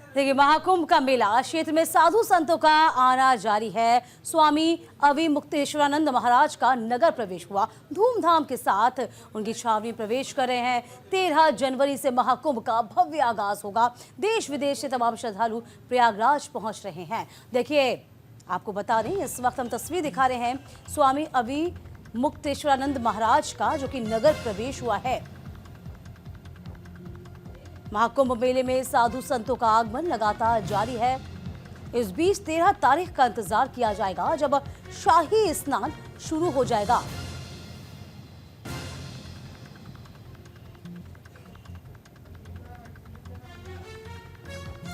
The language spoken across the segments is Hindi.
देखिए, महाकुंभ का मेला क्षेत्र में साधु संतों का आना जारी है। स्वामी अविमुक्तेश्वरानंद महाराज का नगर प्रवेश हुआ। धूमधाम के साथ उनकी छावनी प्रवेश कर रहे हैं। 13 जनवरी से महाकुंभ का भव्य आगाज होगा। देश विदेश से तमाम श्रद्धालु प्रयागराज पहुंच रहे हैं। देखिए, आपको बता दें, इस वक्त हम तस्वीर दिखा रहे हैं स्वामी अविमुक्तेश्वरानंद महाराज का, जो कि नगर प्रवेश हुआ है। महाकुंभ मेले में साधु संतों का आगमन लगातार जारी है। इस बीच 13 तारीख का इंतजार किया जाएगा, जब शाही स्नान शुरू हो जाएगा।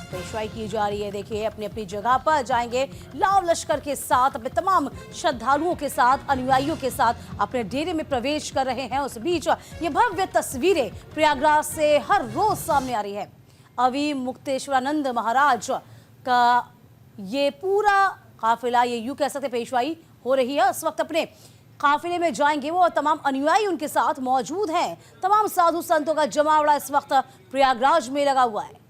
पेशवाई की जा रही है। देखिए, अपनी अपनी जगह पर जाएंगे। लाव लश्कर के साथ, अपने तमाम श्रद्धालुओं के साथ, अनुयायियों के साथ अपने डेरे में प्रवेश कर रहे हैं। उस बीच ये भव्य तस्वीरें प्रयागराज से हर रोज सामने आ रही है। अविमुक्तेश्वरानंद महाराज का ये पूरा काफिला, ये यूं कह सकते पेशवाई हो रही है। इस वक्त अपने काफिले में जाएंगे वो, और तमाम अनुयायी उनके साथ मौजूद हैं। तमाम साधु संतों का जमावड़ा इस वक्त प्रयागराज में लगा हुआ है।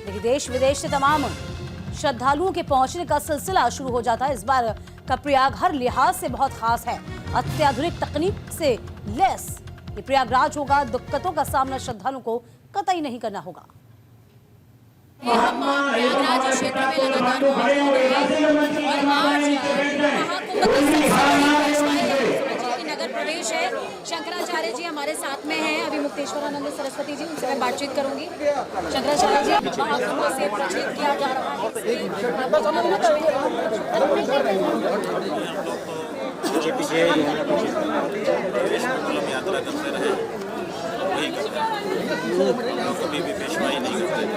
देखिए, देश विदेश से तमाम श्रद्धालुओं के पहुंचने का सिलसिला शुरू हो जाता है। इस बार का प्रयाग हर लिहाज से बहुत खास है। अत्याधुनिक तकनीक से लैस ये प्रयागराज होगा। दिक्कतों का सामना श्रद्धालुओं को कतई नहीं करना होगा। हम प्रयागराज क्षेत्र में लगातार मौजूद हैं और आज नगर प्रवेश है। शंकराचार्य जी हमारे साथ में हैं। अविमुक्तेश्वरानंद सरस्वती जी, उनसे मैं बातचीत करूंगी। शंकराचार्य जी, महाकुंभ से प्रचलित किया जा रहा है। पीछे यात्रा करते रहे, वही करते हैं। कभी भी पेशवाई नहीं करते थे,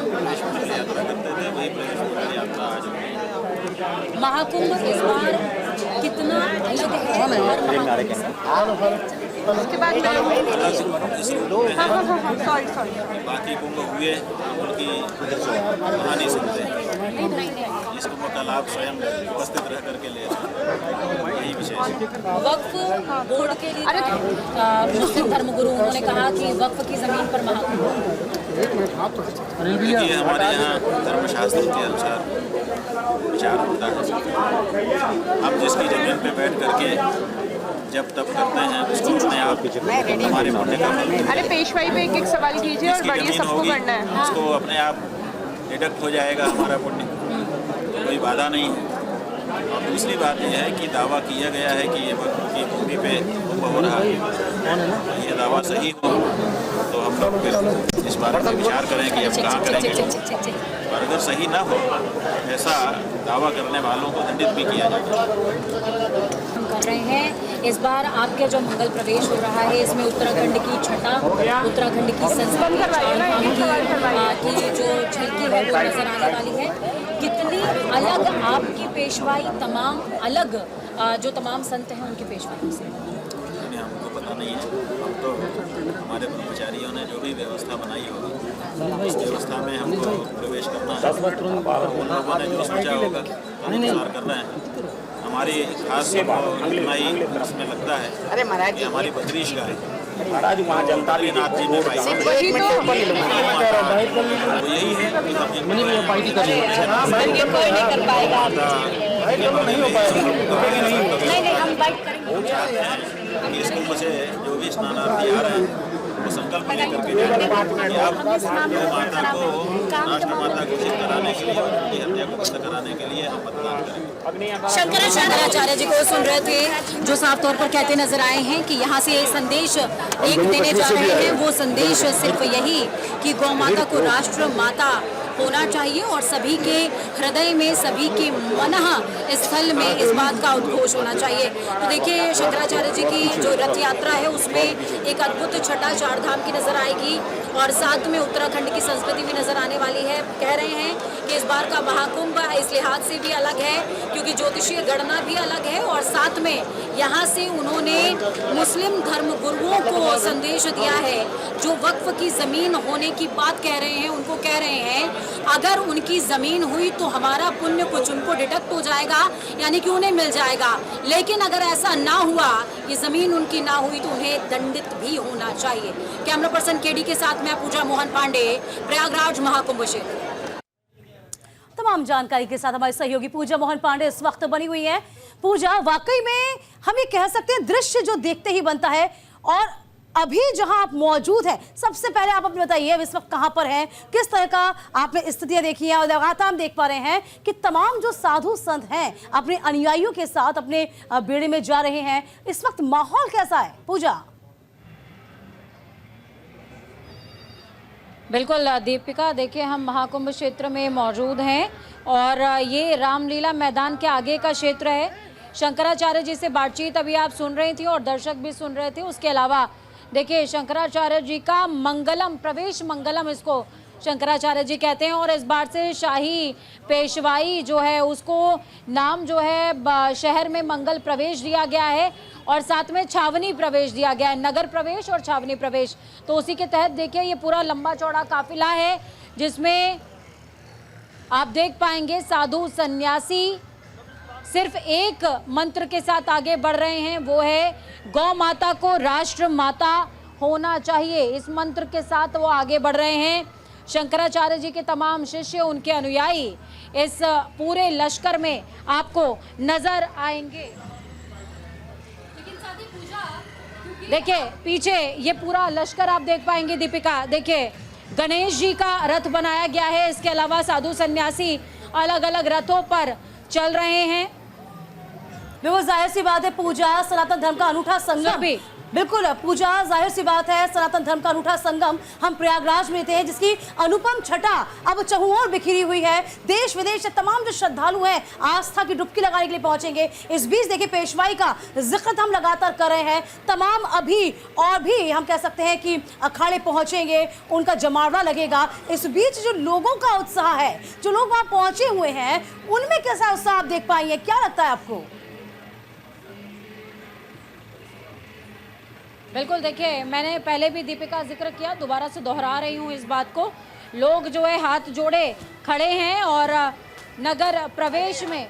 प्रवेश यात्रा करते थे, वही प्रवेश यात्रा आज महाकुंभ इस बार कितना अलग है? उसके बाद बाकी कुंभ हुए उनकी कहानी सुनते हैं। इस कुंभ का लाभ स्वयं उपस्थित रह करके ले रहे हैं, यही विशेष। वक्फ बोर्ड के लिए मुस्लिम धर्मगुरु उन्होंने कहा कि वक्फ की जमीन पर महाकुंभ। देखिए, हमारे यहाँ धर्मशास्त्र के अनुसार विचार होता है। हम जिसकी जमीन पे बैठ करके जब तब करते हैं, उसको अपने आप हमारे पुण्य का फल। अरे पेशवाई पे एक एक सवाल कीजिए और बढ़िया, सबको करना है। उसको अपने आप डिडक्ट हो जाएगा हमारा पुण्य, कोई बाधा नहीं है। और दूसरी बात यह है कि दावा किया गया है कि ये वक्त की भूमि पे कुंभ हो रहा है। ये दावा सही हो तो हम लोग फिर इस बारे में विचार करें कि हम कहाँ करेंगे। और अगर सही ना हो, ऐसा दावा करने वालों को दंडित भी किया जाएगा। कर रहे हैं इस बार आपके जो मंगल प्रवेश हो रहा है, इसमें उत्तराखंड की छटा, उत्तराखंड की संस्कृति की जो झलकी है वो नजर आने वाली है। कितनी अलग आपकी पेशवाई तमाम अलग जो तमाम संत हैं उनकी पेशवाई से? हमको पता नहीं है। हम तो हमारे ब्रह्मचारियों ने जो भी व्यवस्था बनाई होगी, उस व्यवस्था में हमको प्रवेश करना है। उन लोगों ने जो सोचा होगा अनुसार कर रहे हैं। हमारी खास इतना ही इसमें लगता है कि हमारी बद्रीश गाय महाराज वहाँ जनता भी नाथ जी में पाई, यही है कि हम इस कुंभ से जो भी स्नानार्थी आ रहे हैं वो संकल्प लेकर के कि आप माता को राष्ट्र माता घोषित कराने के लिए और उनकी हत्या को बंद कराने के लिए हम मतदान करेंगे। शंकराचार्य जी को सुन रहे थे, जो साफ तौर पर कहते नजर आए हैं कि यहाँ से संदेश एक देने जा रहे हैं। वो संदेश सिर्फ यही कि गौ माता को राष्ट्र माता होना चाहिए और सभी के हृदय में, सभी के मनः स्थल में इस बात का उद्घोष होना चाहिए। तो देखिए, शंकराचार्य जी की जो रथ यात्रा है उसमें एक अद्भुत छटा चार धाम की नजर आएगी और साथ में उत्तराखंड की संस्कृति भी नजर आने वाली है। कह रहे हैं कि इस बार का महाकुंभ इस लिहाज से भी अलग है क्योंकि ज्योतिषीय गणना भी अलग है और साथ में यहाँ से उन्होंने मुस्लिम धर्म गुरुओं को संदेश दिया है जो वक्फ की जमीन होने की बात कह रहे हैं। उनको कह रहे हैं अगर उनकी जमीन हुई तो हमारा पुण्य कुछ उनको डिडक्ट हो जाएगा, यानी कि उन्हें मिल जाएगा। लेकिन अगर ऐसा ना हुआ, ये जमीन उनकी ना हुई, तो उन्हें दंडित भी होना चाहिए। कैमरा पर्सन केडी के साथ मैं पूजा मोहन पांडे, प्रयागराज महाकुंभ क्षेत्र। तमाम जानकारी के साथ हमारी सहयोगी पूजा मोहन पांडे इस वक्त बनी हुई है। पूजा, वाकई में हम ये कह सकते हैं दृश्य जो देखते ही बनता है। और अभी जहां आप मौजूद हैं, सबसे पहले आप अपने बताइए इस वक्त कहां पर हैं, किस तरह का आपने स्थितियां देखी हैं। और लगातार हम देख पा रहे हैं कि तमाम जो साधु संत हैं अपने अनुयायियों के साथ अपने बेड़े में जा रहे हैं। इस वक्त माहौल कैसा है पूजा? बिल्कुल दीपिका, देखिए हम महाकुंभ क्षेत्र में मौजूद हैं और ये रामलीला मैदान के आगे का क्षेत्र है। शंकराचार्य जी से बातचीत अभी आप सुन रही थी और दर्शक भी सुन रहे थे। उसके अलावा देखिए शंकराचार्य जी का मंगलम, प्रवेश मंगलम इसको शंकराचार्य जी कहते हैं। और इस बार से शाही पेशवाई जो है उसको नाम जो है शहर में मंगल प्रवेश दिया गया है और साथ में छावनी प्रवेश दिया गया है, नगर प्रवेश और छावनी प्रवेश। तो उसी के तहत देखिए ये पूरा लंबा चौड़ा काफिला है जिसमें आप देख पाएंगे साधु सन्यासी सिर्फ एक मंत्र के साथ आगे बढ़ रहे हैं, वो है गौ माता को राष्ट्र माता होना चाहिए। इस मंत्र के साथ वो आगे बढ़ रहे हैं। शंकराचार्य जी के तमाम शिष्य, उनके अनुयायी इस पूरे लश्कर में आपको नजर आएंगे। देखिए पीछे ये पूरा लश्कर आप देख पाएंगे दीपिका। देखिए गणेश जी का रथ बनाया गया है, इसके अलावा साधु सन्यासी अलग अलग रथों पर चल रहे हैं। बिल्कुल जाहिर सी बात है पूजा, सनातन धर्म का अनूठा संगम। बिल्कुल पूजा, जाहिर सी बात है सनातन धर्म का अनूठा संगम हम प्रयागराज में थे, जिसकी अनुपम छटा अब चहुओर बिखरी हुई है। देश विदेश से तमाम जो श्रद्धालु हैं आस्था की डुबकी लगाने के लिए पहुंचेंगे। इस बीच देखिए पेशवाई का जिक्र हम लगातार कर रहे हैं। तमाम अभी और भी हम कह सकते हैं कि अखाड़े पहुंचेंगे, उनका जमावड़ा लगेगा। इस बीच जो लोगों का उत्साह है, जो लोग वहां पहुंचे हुए हैं, उनमें कैसा उत्साह आप देख पाएंगे, क्या लगता है आपको? बिल्कुल, देखिए मैंने पहले भी दीपिका जिक्र किया, दोबारा से दोहरा रही हूँ इस बात को। लोग जो है हाथ जोड़े खड़े हैं और नगर प्रवेश में,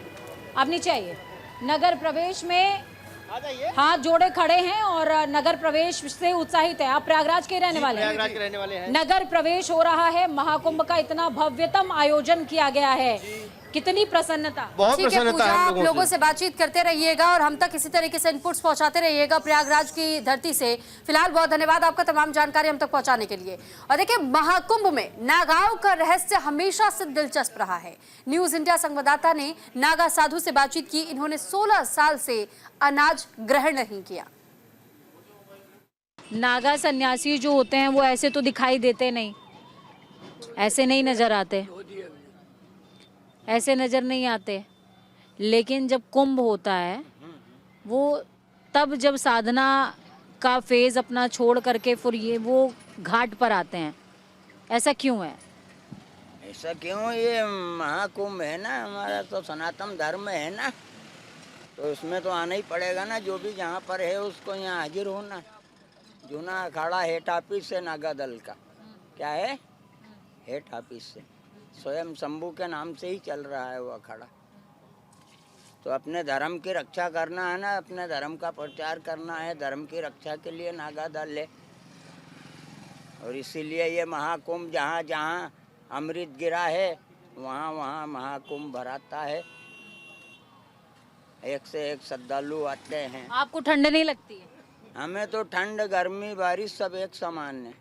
आप नीचे आइए, नगर प्रवेश में हाथ जोड़े खड़े हैं और नगर प्रवेश से उत्साहित है। आप प्रयागराज के रहने वाले हैं। नगर प्रवेश हो रहा है, महाकुंभ का इतना भव्यतम आयोजन किया गया है, कितनी प्रसन्नता। बहुत प्रसन्नता पूजा, है आप लोगों से बातचीत करते रहिएगा और हम तक इसी तरीके से इनपुट्स पहुंचाते रहिएगा प्रयागराज की धरती से। फिलहाल बहुत धन्यवाद आपका तमाम जानकारी हम तक पहुंचाने के लिए। और देखिए महाकुंभ में नागाओं का रहस्य हमेशा से दिलचस्प रहा है। न्यूज इंडिया संवाददाता ने नागा साधु से बातचीत की। इन्होंने 16 साल से अनाज ग्रहण नहीं किया। नागा सन्यासी जो होते हैं वो ऐसे तो दिखाई देते नहीं, ऐसे नहीं नजर आते, ऐसे नज़र नहीं आते। लेकिन जब कुंभ होता है वो तब जब साधना का फेज़ अपना छोड़ करके फिर ये वो घाट पर आते हैं। ऐसा क्यों है? ऐसा क्यों? ये महाकुंभ है ना, हमारा तो सनातन धर्म है ना, तो उसमें तो आना ही पड़ेगा ना। जो भी जहाँ पर है उसको यहाँ हाजिर होना। जूना अखाड़ा हेठ ऑफिस से नागा दल का क्या है, हेठ ऑफिस से स्वयं शंभू के नाम से ही चल रहा है वो अखाड़ा। तो अपने धर्म की रक्षा करना है ना, अपने धर्म का प्रचार करना है, धर्म की रक्षा के लिए नागा दल है। और इसीलिए ये महाकुंभ जहाँ जहाँ अमृत गिरा है वहाँ वहाँ महाकुंभ भराता है। एक से एक श्रद्धालु आते हैं। आपको ठंड नहीं लगती है? हमें तो ठंड गर्मी बारिश सब एक समान है,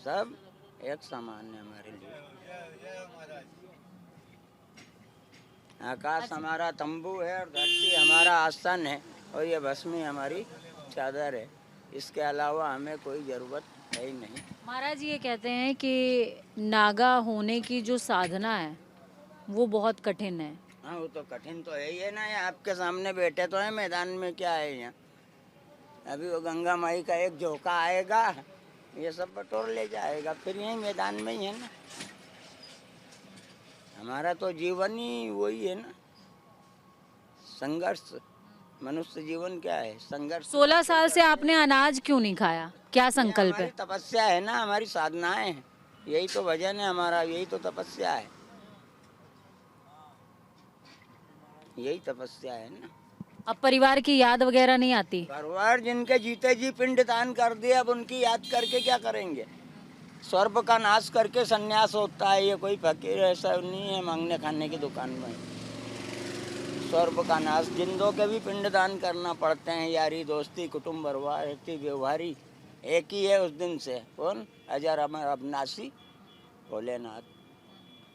सब एक समान है हमारे लिए। आकाश हमारा तंबू है और धरती हमारा आसन है और ये भस्मी हमारी चादर है। इसके अलावा हमें कोई ज़रूरत है ही नहीं। महाराज ये कहते हैं कि नागा होने की जो साधना है वो बहुत कठिन है। हाँ, वो तो कठिन तो है ही है ना। ये आपके सामने बैठे तो है, मैदान में क्या है यहाँ। अभी वो गंगा माई का एक झोंका आएगा, ये सब बटोर ले जाएगा, फिर यही मैदान में ही है ना। हमारा तो जीवन ही वही है ना, संघर्ष। मनुष्य जीवन क्या है? संघर्ष। 16 साल से आपने अनाज क्यों नहीं खाया? क्या संकल्प है? तपस्या है ना, हमारी साधनाएं हैं, यही तो भजन है हमारा, यही तो तपस्या है, यही तपस्या है ना। अब परिवार की याद वगैरह नहीं आती? परिवार जिनके जीते जी पिंड दान कर दिए, अब उनकी याद करके क्या करेंगे? स्वर्ग का नाश करके सन्यास होता है, ये कोई फकीर ऐसा नहीं है मांगने खाने की दुकान में। स्वर्ग का नाश, जिंदों के भी पिंड दान करना पड़ते हैं। यारी दोस्ती कुटुंब परिवार रहती व्यवहारी एक ही है उस दिन से। कौन? अजर अमर अविनाशी भोलेनाथ,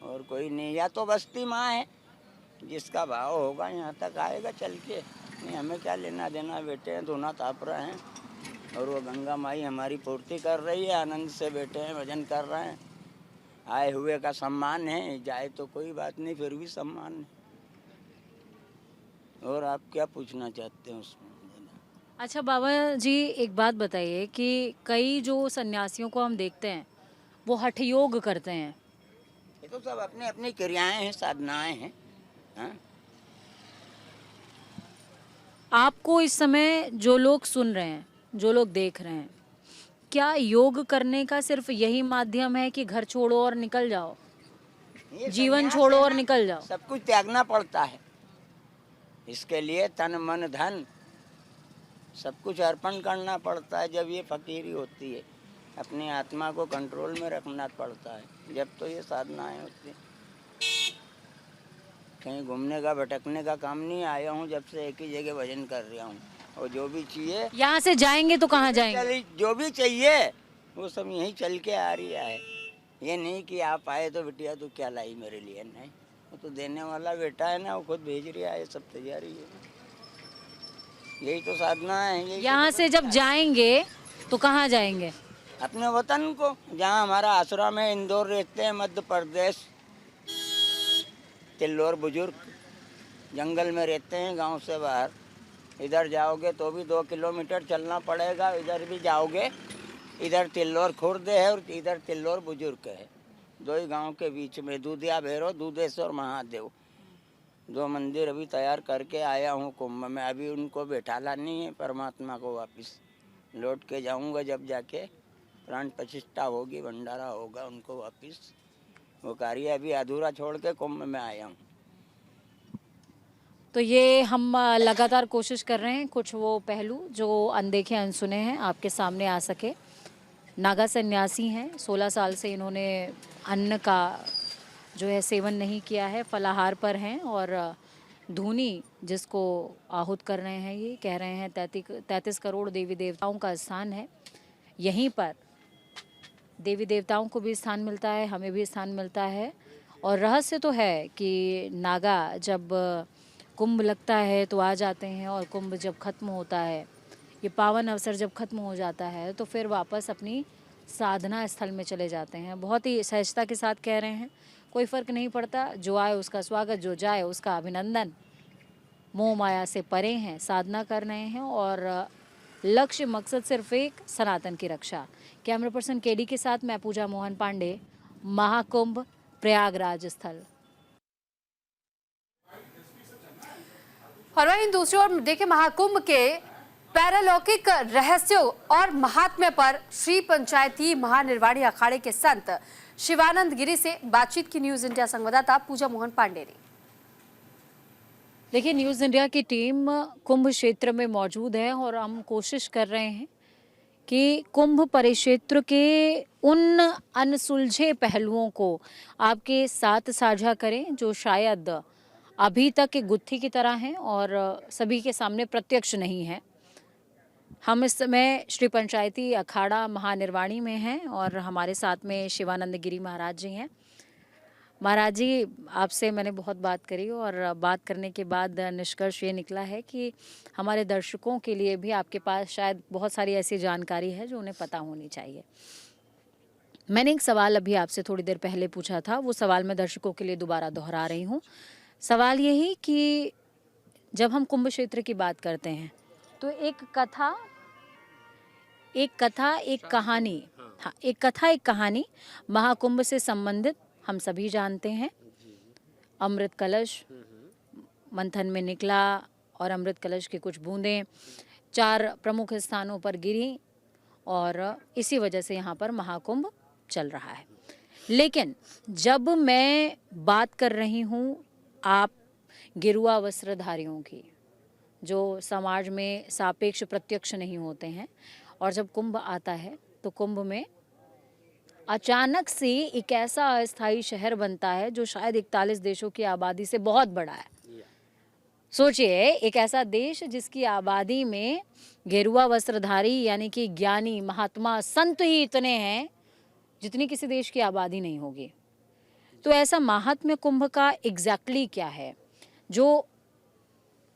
और कोई नहीं। या तो बस्ती माँ है, जिसका भाव होगा यहाँ तक आएगा चल के, नहीं हमें क्या लेना देना। बेटे हैं, धुना ताप रहे हैं, और वो गंगा माई हमारी पूर्ति कर रही है। आनंद से बैठे हैं, भजन कर रहे हैं। आए हुए का सम्मान है, जाए तो कोई बात नहीं, फिर भी सम्मान है। और आप क्या पूछना चाहते हैं उसमें? अच्छा बाबा जी, एक बात बताइए कि कई जो सन्यासियों को हम देखते हैं वो हठ योग करते हैं। ये तो सब अपनी अपनी क्रियाएं हैं, साधनाएं हैं। हाँ? आपको इस समय जो लोग सुन रहे हैं, जो लोग देख रहे हैं, क्या योग करने का सिर्फ यही माध्यम है कि घर छोड़ो और निकल जाओ, ये जीवन सन्यास छोड़ो है और ना, निकल जाओ? सब कुछ त्यागना पड़ता है। इसके लिए तन मन धन सब कुछ अर्पण करना पड़ता है। जब ये फकीरी होती है, अपनी आत्मा को कंट्रोल में रखना पड़ता है, जब तो ये साधनाएं होती हैं। कहीं घूमने का भटकने का काम नहीं आया हूँ, जब से एक ही जगह भजन कर रहा हूँ। और जो भी चाहिए, यहाँ से जाएंगे तो कहाँ जाएंगे? जो भी चाहिए वो सब यहीं चल के आ रही है। ये नहीं कि आप आए तो बिटिया तू क्या लाई मेरे लिए, नहीं। वो तो देने वाला बेटा है ना, वो खुद भेज रहा है। ये सब तैयारी है, यही तो साधना है। यहाँ से जब जाएंगे तो कहाँ जाएंगे? अपने वतन को, जहाँ हमारा आश्रम है। इंदौर रहते हैं, मध्य प्रदेश। तिल्लोर बुजुर्ग जंगल में रहते हैं, गांव से बाहर। इधर जाओगे तो भी 2 किलोमीटर चलना पड़ेगा। इधर भी जाओगे, इधर तिल्लोर खुर्द है और इधर तिल्लोर बुजुर्ग है। 2 ही गांव के बीच में दूधिया भैरव, दूधेश्वर महादेव, 2 मंदिर अभी तैयार करके आया हूँ कुंभ में। अभी उनको बैठाला नहीं है, परमात्मा को वापस लौट के जाऊँगा। जब जाके प्राण प्रतिष्ठा होगी, भंडारा होगा, उनको वापस वो कार्य अभी अधूरा छोड़ के कुंभ में आया हूँ। तो ये हम लगातार कोशिश कर रहे हैं कुछ वो पहलू जो अनदेखे अनसुने हैं आपके सामने आ सके। नागा सन्यासी हैं, 16 साल से इन्होंने अन्न का जो है सेवन नहीं किया है, फलाहार पर हैं। और धूनी जिसको आहूत कर रहे हैं, ये कह रहे हैं 33 करोड़ देवी देवताओं का स्थान है। यहीं पर देवी देवताओं को भी स्थान मिलता है, हमें भी स्थान मिलता है। और रहस्य तो है कि नागा जब कुंभ लगता है तो आ जाते हैं, और कुंभ जब खत्म होता है, ये पावन अवसर जब खत्म हो जाता है, तो फिर वापस अपनी साधना स्थल में चले जाते हैं। बहुत ही सहजता के साथ कह रहे हैं, कोई फ़र्क नहीं पड़ता, जो आए उसका स्वागत, जो जाए उसका अभिनंदन। मोह माया से परे हैं, साधना कर रहे हैं, और लक्ष्य मकसद सिर्फ एक, सनातन की रक्षा। कैमरा पर्सन केडी के साथ मैं पूजा मोहन पांडे, महाकुंभ प्रयागराज स्थल। और वहीं दूसरी ओर देखिए, महाकुंभ के पैरालौकिक रहस्यों और महात्म्य पर श्री पंचायती महानिर्वाणी अखाड़े के संत शिवानंद गिरी से बातचीत की न्यूज इंडिया संवाददाता पूजा मोहन पांडे ने। देखिए, न्यूज़ इंडिया की टीम कुंभ क्षेत्र में मौजूद है, और हम कोशिश कर रहे हैं कि कुंभ परिक्षेत्र के उन अनसुलझे पहलुओं को आपके साथ साझा करें जो शायद अभी तक एक गुत्थी की तरह हैं और सभी के सामने प्रत्यक्ष नहीं है। हम इस समय श्री पंचायती अखाड़ा महानिर्वाणी में हैं, और हमारे साथ में शिवानंद गिरी महाराज जी हैं। महाराज जी, आपसे मैंने बहुत बात करी, और बात करने के बाद निष्कर्ष ये निकला है कि हमारे दर्शकों के लिए भी आपके पास शायद बहुत सारी ऐसी जानकारी है जो उन्हें पता होनी चाहिए। मैंने एक सवाल अभी आपसे थोड़ी देर पहले पूछा था, वो सवाल मैं दर्शकों के लिए दोबारा दोहरा रही हूँ। सवाल यही कि जब हम कुंभ क्षेत्र की बात करते हैं तो एक कथा, एक कहानी महाकुंभ से संबंधित हम सभी जानते हैं। अमृत कलश मंथन में निकला, और अमृत कलश की कुछ बूंदें 4 प्रमुख स्थानों पर गिरी, और इसी वजह से यहाँ पर महाकुंभ चल रहा है। लेकिन जब मैं बात कर रही हूँ आप गेरुआ वस्त्रधारियों की, जो समाज में सापेक्ष प्रत्यक्ष नहीं होते हैं, और जब कुंभ आता है तो कुंभ में अचानक से एक ऐसा अस्थायी शहर बनता है जो शायद 41 देशों की आबादी से बहुत बड़ा है। सोचिए, एक ऐसा देश जिसकी आबादी में गेरुआ वस्त्रधारी यानी कि ज्ञानी, महात्मा, संत ही इतने हैं जितनी किसी देश की आबादी नहीं होगी। तो ऐसा महात्म्य कुंभ का एग्जैक्टली क्या है जो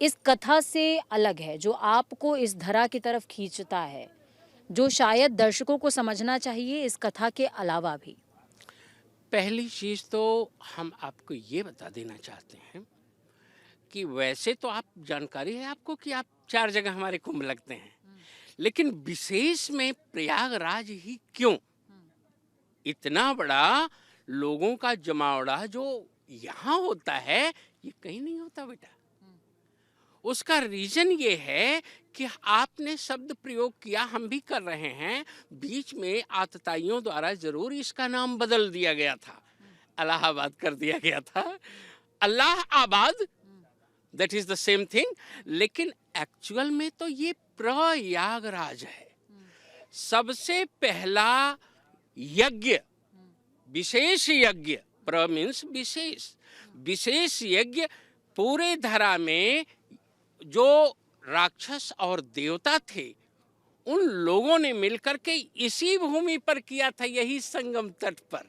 इस कथा से अलग है, जो आपको इस धरा की तरफ खींचता है, जो शायद दर्शकों को समझना चाहिए इस कथा के अलावा भी? पहली चीज़ तो हम आपको ये बता देना चाहते हैं कि वैसे तो आप जानकारी है आपको कि आप 4 जगह हमारे कुंभ लगते हैं, लेकिन विशेष में प्रयागराज ही क्यों? इतना बड़ा लोगों का जमावड़ा जो यहाँ होता है ये कहीं नहीं होता बेटा। उसका रीजन ये है कि आपने शब्द प्रयोग किया, हम भी कर रहे हैं, बीच में आतताइयों द्वारा जरूर इसका नाम बदल दिया गया था, इलाहाबाद कर दिया गया था, अल्लाह आबाद, that is the same thing, लेकिन एक्चुअल में तो ये प्रयागराज है। सबसे पहला यज्ञ, विशेष यज्ञ, प्र मीन्स विशेष, विशेष यज्ञ पूरे धरा में जो राक्षस और देवता थे उन लोगों ने मिलकर के इसी भूमि पर किया था, यही संगम तट पर।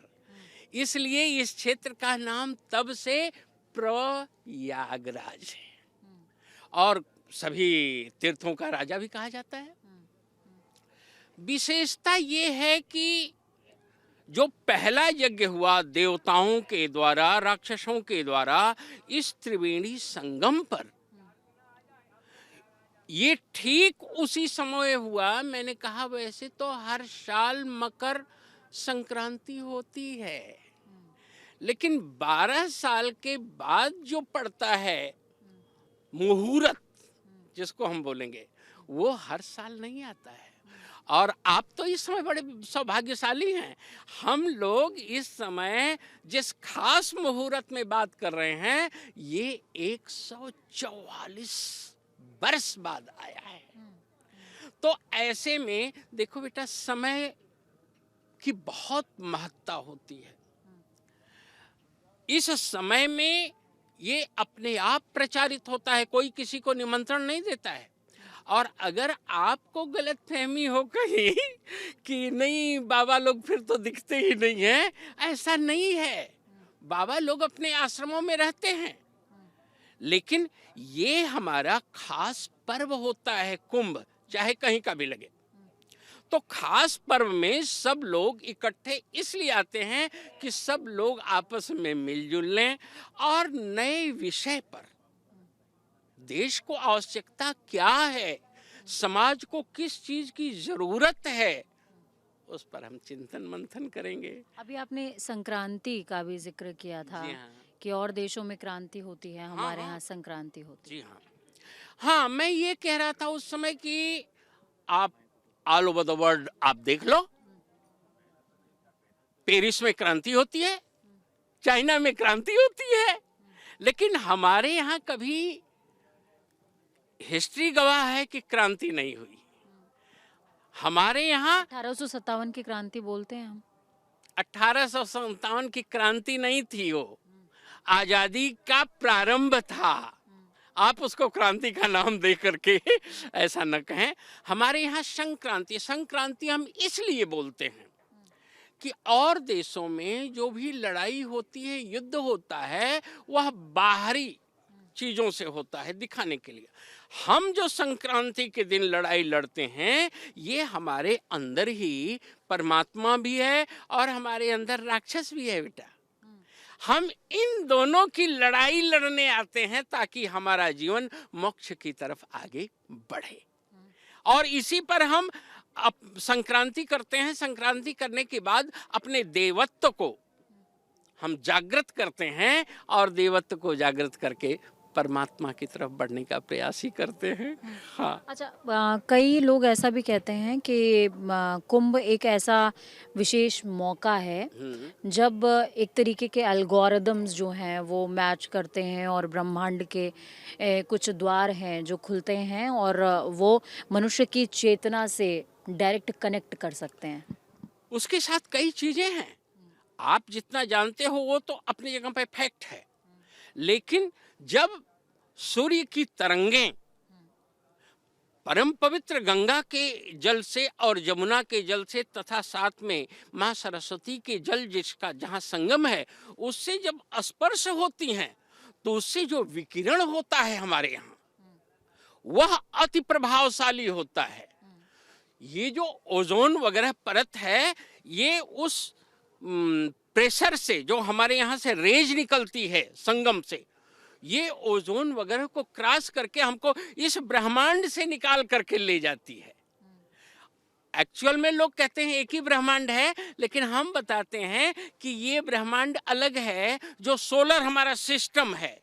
इसलिए इस क्षेत्र का नाम तब से प्रयागराज है और सभी तीर्थों का राजा भी कहा जाता है। विशेषता ये है कि जो पहला यज्ञ हुआ देवताओं के द्वारा, राक्षसों के द्वारा इस त्रिवेणी संगम पर, ये ठीक उसी समय हुआ। मैंने कहा वैसे तो हर साल मकर संक्रांति होती है, लेकिन 12 साल के बाद जो पड़ता है मुहूर्त जिसको हम बोलेंगे, वो हर साल नहीं आता है। और आप तो इस समय बड़े सौभाग्यशाली हैं। हम लोग इस समय जिस खास मुहूर्त में बात कर रहे हैं ये 144 वर्ष बाद आया है। तो ऐसे में देखो बेटा, समय की बहुत महत्ता होती है। इस समय में ये अपने आप प्रचारित होता है, कोई किसी को निमंत्रण नहीं देता है। और अगर आपको गलतफहमी हो कहीं कि नहीं बाबा लोग फिर तो दिखते ही नहीं हैं, ऐसा नहीं है। बाबा लोग अपने आश्रमों में रहते हैं, लेकिन ये हमारा खास पर्व होता है कुंभ, चाहे कहीं का भी लगे। तो खास पर्व में सब लोग इकट्ठे इसलिए आते हैं कि सब लोग आपस में मिलजुल लें और नए विषय पर, देश को आवश्यकता क्या है, समाज को किस चीज की जरूरत है, उस पर हम चिंतन मंथन करेंगे। अभी आपने संक्रांति का भी जिक्र किया था कि और देशों में क्रांति होती है, हमारे यहाँ संक्रांति होती है। जी हाँ, हाँ, मैं ये कह रहा था उस समय कि आप ऑल ओवर द वर्ल्ड आप देख लो, पेरिस में क्रांति होती है, चाइना में क्रांति होती है, लेकिन हमारे यहाँ कभी हिस्ट्री गवाह है कि क्रांति नहीं हुई। हमारे यहाँ 1857 की क्रांति बोलते हैं हम। 1857 की क्रांति नहीं थी, वो आजादी का प्रारंभ था। आप उसको क्रांति का नाम दे करके ऐसा न कहें। हमारे यहाँ संक्रांति, संक्रांति हम इसलिए बोलते हैं कि और देशों में जो भी लड़ाई होती है, युद्ध होता है, वह बाहरी चीजों से होता है, दिखाने के लिए। हम जो संक्रांति के दिन लड़ाई लड़ते हैं, ये हमारे अंदर ही परमात्मा भी है और हमारे अंदर राक्षस भी है बेटा। हम इन दोनों की लड़ाई लड़ने आते हैं ताकि हमारा जीवन मोक्ष की तरफ आगे बढ़े। और इसी पर हम संक्रांति करते हैं। संक्रांति करने के बाद अपने देवत्व को हम जागृत करते हैं और देवत्व को जागृत करके परमात्मा की तरफ बढ़ने का प्रयास ही करते हैं। हाँ, अच्छा, कई लोग ऐसा भी कहते हैं कि कुंभ एक ऐसा विशेष मौका है जब एक तरीके के एल्गोरिदम्स जो हैं वो मैच करते हैं और ब्रह्मांड के कुछ द्वार हैं जो खुलते हैं और वो मनुष्य की चेतना से डायरेक्ट कनेक्ट कर सकते हैं। उसके साथ कई चीजें हैं। आप जितना जानते हो वो तो अपनी जगह पे फैक्ट है, लेकिन जब सूर्य की तरंगें परम पवित्र गंगा के जल से और यमुना के जल से तथा साथ में माँ सरस्वती के जल जिसका जहाँ संगम है उससे जब स्पर्श होती हैं तो उससे जो विकिरण होता है हमारे यहाँ वह अति प्रभावशाली होता है। ये जो ओजोन वगैरह परत है ये उस प्रेशर से जो हमारे यहाँ से रेज निकलती है संगम से, ये ओजोन वगैरह को क्रॉस करके हमको इस ब्रह्मांड से निकाल करके ले जाती है। एक्चुअल में लोग कहते हैं एक ही ब्रह्मांड है, लेकिन हम बताते हैं कि ये ब्रह्मांड अलग है जो सोलर हमारा सिस्टम है।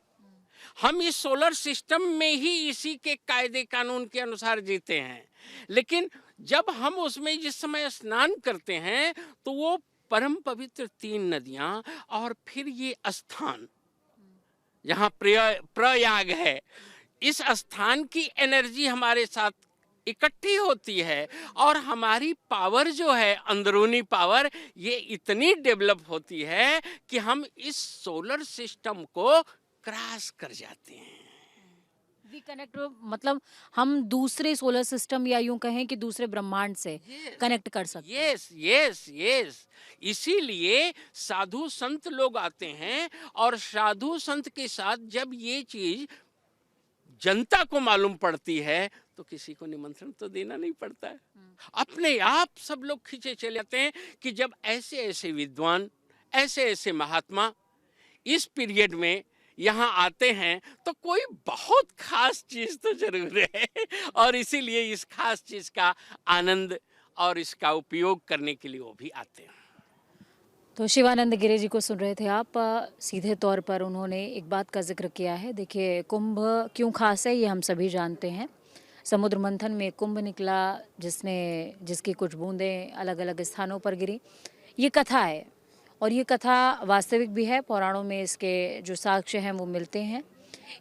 हम इस सोलर सिस्टम में ही इसी के कायदे कानून के अनुसार जीते हैं, लेकिन जब हम उसमें जिस समय स्नान करते हैं तो वो परम पवित्र 3 नदियां और फिर ये स्थान जहाँ प्रयाग है, इस स्थान की एनर्जी हमारे साथ इकट्ठी होती है और हमारी पावर जो है अंदरूनी पावर ये इतनी डेवलप होती है कि हम इस सोलर सिस्टम को क्रॉस कर जाते हैं। वी कनेक्ट मतलब हम दूसरे सोलर सिस्टम या यूं कहें कि दूसरे ब्रह्मांड से कनेक्ट कर सकते हैं। यस यस यस, इसीलिए साधु संत लोग आते हैं और साधु संत के साथ जब ये चीज जनता को मालूम पड़ती है तो किसी को निमंत्रण तो देना नहीं पड़ता है, अपने आप सब लोग खींचे चले जाते हैं कि जब ऐसे ऐसे विद्वान ऐसे ऐसे महात्मा इस पीरियड में यहाँ आते हैं तो कोई बहुत खास चीज तो जरूर है और इसीलिए इस खास चीज का आनंद और इसका उपयोग करने के लिए वो भी आते हैं। तो शिवानंद गिरे जी को सुन रहे थे आप। सीधे तौर पर उन्होंने एक बात का जिक्र किया है। देखिए, कुंभ क्यों खास है ये हम सभी जानते हैं। समुद्र मंथन में कुंभ निकला जिसकी कुछ बूंदें अलग अलग स्थानों पर गिरी। ये कथा है और ये कथा वास्तविक भी है। पुराणों में इसके जो साक्ष्य हैं वो मिलते हैं।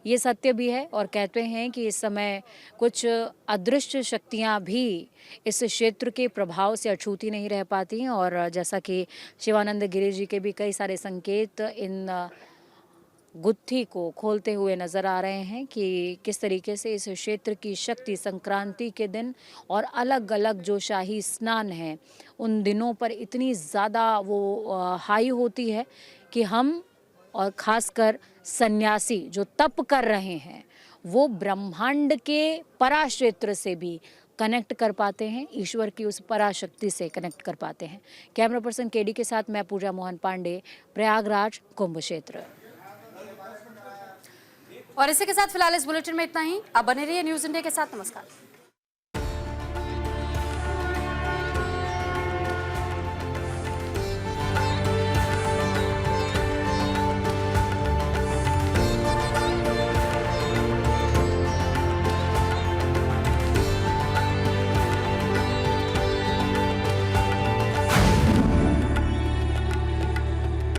ये सत्य भी है और कहते हैं कि इस समय कुछ अदृश्य शक्तियां भी इस क्षेत्र के प्रभाव से अछूती नहीं रह पाती हैं और जैसा कि शिवानंद गिरी जी के भी कई सारे संकेत इन गुत्थी को खोलते हुए नज़र आ रहे हैं कि किस तरीके से इस क्षेत्र की शक्ति संक्रांति के दिन और अलग अलग जो शाही स्नान हैं उन दिनों पर इतनी ज़्यादा वो हाई होती है कि हम और ख़ासकर सन्यासी जो तप कर रहे हैं वो ब्रह्मांड के पराक्षेत्र से भी कनेक्ट कर पाते हैं, ईश्वर की उस पराशक्ति से कनेक्ट कर पाते हैं। कैमरा पर्सन केडी के साथ मैं पूजा मोहन पांडे, प्रयागराज कुंभ क्षेत्र। और इसी के साथ फिलहाल इस बुलेटिन में इतना ही। आप बने रहिए न्यूज़ इंडिया के साथ। नमस्कार।